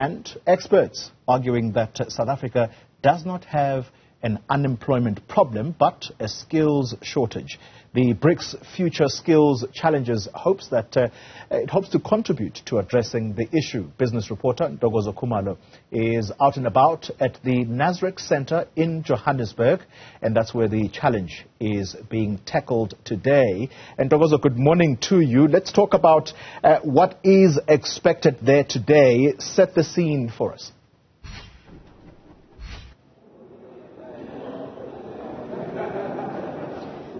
And experts arguing that South Africa does not have an unemployment problem, but a skills shortage. The BRICS Future Skills Challenges hopes to contribute to addressing the issue. Business reporter Ntokozo Khumalo is out and about at the Nasrec Centre in Johannesburg, and that's where the challenge is being tackled today. And Ntokozo, good morning to you. Let's talk about what is expected there today. Set the scene for us.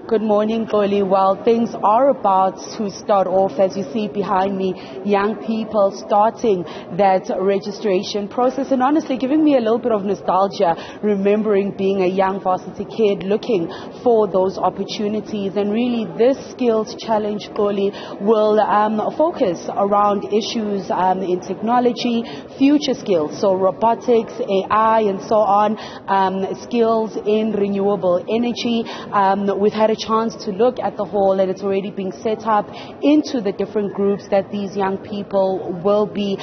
Good morning, Goli. Well, things are about to start off, as you see behind me, young people starting that registration process, and honestly giving me a little bit of nostalgia, remembering being a young varsity kid looking for those opportunities. And really this skills challenge, Goli, will focus around issues in technology, future skills, so robotics, AI and so on, skills in renewable energy. We've had a chance to look at the whole, and it's already being set up into the different groups that these young people will be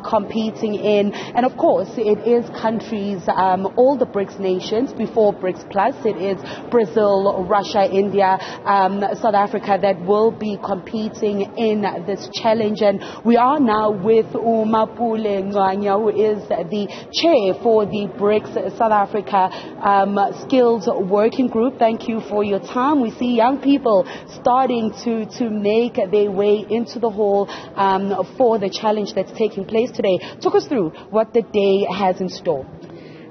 competing in. And of course, it is countries, all the BRICS nations before BRICS Plus. It is Brazil, Russia, India, South Africa that will be competing in this challenge. And we are now with Mapule Ngwanya, who is the chair for the BRICS South Africa Skills Working Group. Thank you for your time. We see young people starting to make their way into the hall for the challenge that's taking place today. Talk us through what the day has in store.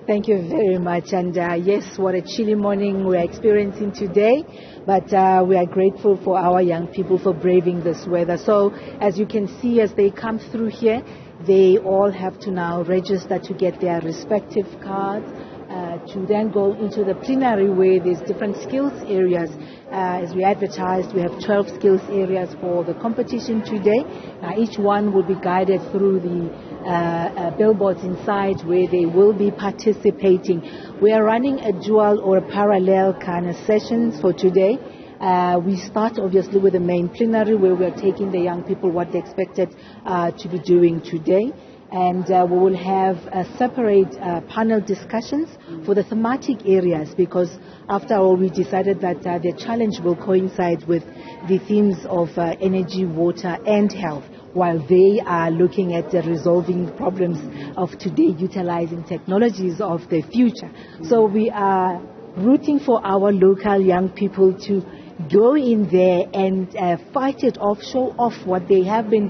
Thank you very much. And yes, what a chilly morning we're experiencing today, but we are grateful for our young people for braving this weather. So as you can see, as they come through here, they all have to now register to get their respective cards, to then go into the plenary where there's different skills areas. As we advertised, we have 12 skills areas for the competition today. Each one will be guided through the billboards inside where they will be participating. We are running a dual or a parallel kind of sessions for today. We start obviously with the main plenary where we are taking the young people what they expected to be doing today. And we will have separate panel discussions for the thematic areas, because after all we decided that the challenge will coincide with the themes of energy, water and health, while they are looking at the resolving problems of today, utilizing technologies of the future. So we are rooting for our local young people to go in there and fight it off, show off what they have been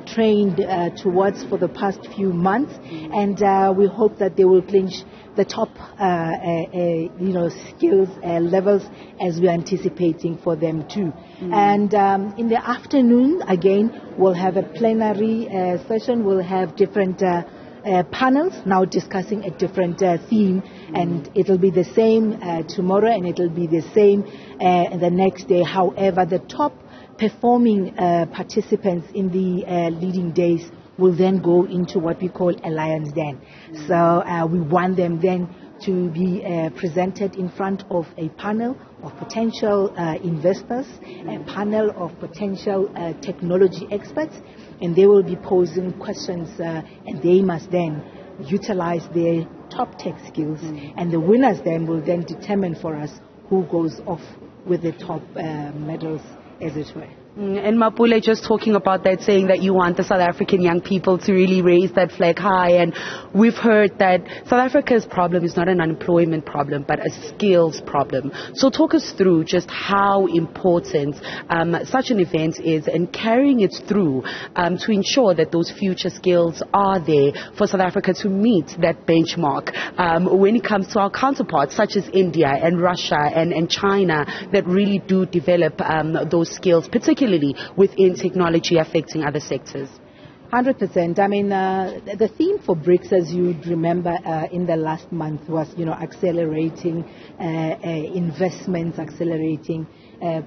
trained towards for the past few months, and we hope that they will clinch the top skills levels as we're anticipating for them too. And in the afternoon again we'll have a plenary session. We'll have different panels now discussing a different theme, and it'll be the same tomorrow and it'll be the same the next day. However, the top performing participants in the leading days will then go into what we call a lion's den. So we want them then to be presented in front of a panel of potential investors, a panel of potential technology experts, and they will be posing questions and they must then utilize their top tech skills, and the winners then will then determine for us who goes off with the top medals, as it were. And Mapule, just talking about that, saying that you want the South African young people to really raise that flag high. And we've heard that South Africa's problem is not an unemployment problem, but a skills problem. So talk us through just how important such an event is and carrying it through to ensure that those future skills are there for South Africa to meet that benchmark when it comes to our counterparts such as India and Russia and China that really do develop those skills, particularly within technology affecting other sectors. 100%. I mean, the theme for BRICS, as you'd remember, in the last month was, accelerating investments, accelerating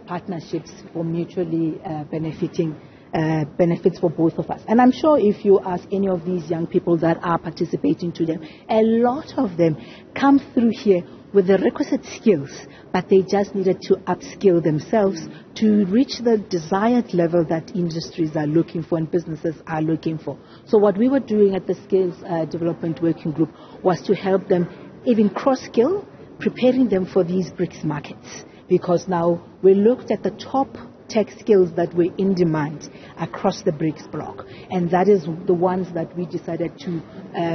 partnerships for mutually benefiting benefits for both of us. And I'm sure if you ask any of these young people that are participating today, a lot of them come through here with the requisite skills, but they just needed to upskill themselves to reach the desired level that industries are looking for and businesses are looking for. So what we were doing at the Skills Development Working Group was to help them even cross-skill, preparing them for these BRICS markets. Because now we looked at the top tech skills that were in demand across the BRICS bloc. And that is the ones that we decided to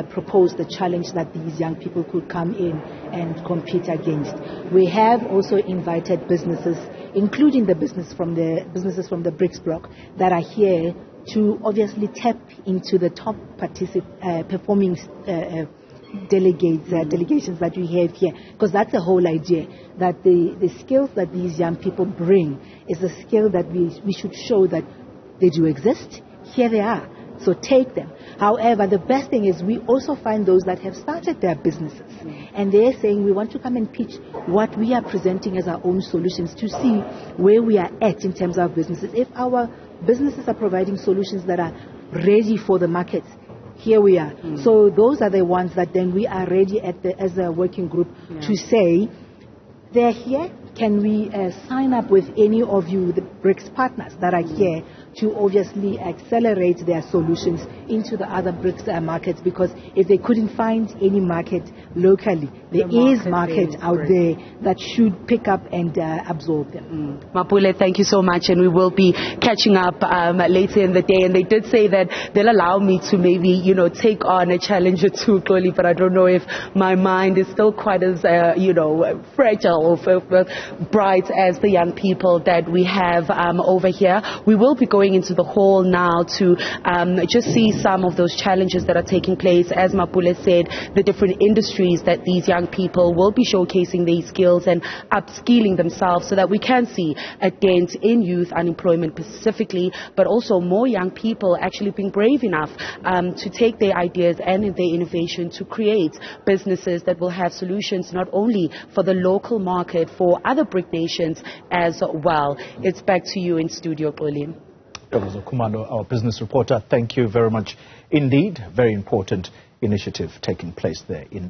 propose the challenge that these young people could come in and compete against. We have also invited businesses, including the businesses from the BRICS bloc, that are here to obviously tap into the top performing delegations that we have here, because that's the whole idea, that the skills that these young people bring is a skill that we should show that they do exist. Here they are, so take them. However, the best thing is we also find those that have started their businesses, and they're saying we want to come and pitch what we are presenting as our own solutions to see where we are at in terms of businesses. If our businesses are providing solutions that are ready for the markets, here we are. So those are the ones that then we are ready as a working group to say, they're here. Can we sign up with any of you, the BRICS partners that are here, to obviously accelerate their solutions into the other BRICS markets? Because if they couldn't find any market locally, there is market out there that should pick up and absorb them. Mapule, thank you so much, and we will be catching up later in the day. And they did say that they'll allow me to maybe, take on a challenge or two, clearly, but I don't know if my mind is still quite as, fragile or bright as the young people that we have over here. We will be going into the hall now to just see some of those challenges that are taking place. As Mapule said, the different industries that these young people will be showcasing their skills and upskilling themselves so that we can see a dent in youth unemployment specifically, but also more young people actually being brave enough to take their ideas and their innovation to create businesses that will have solutions not only for the local market, for other BRIC nations as well. It's back to you in studio, Ntokozo Khumalo, our business reporter. Thank you very much indeed. Very important initiative taking place there in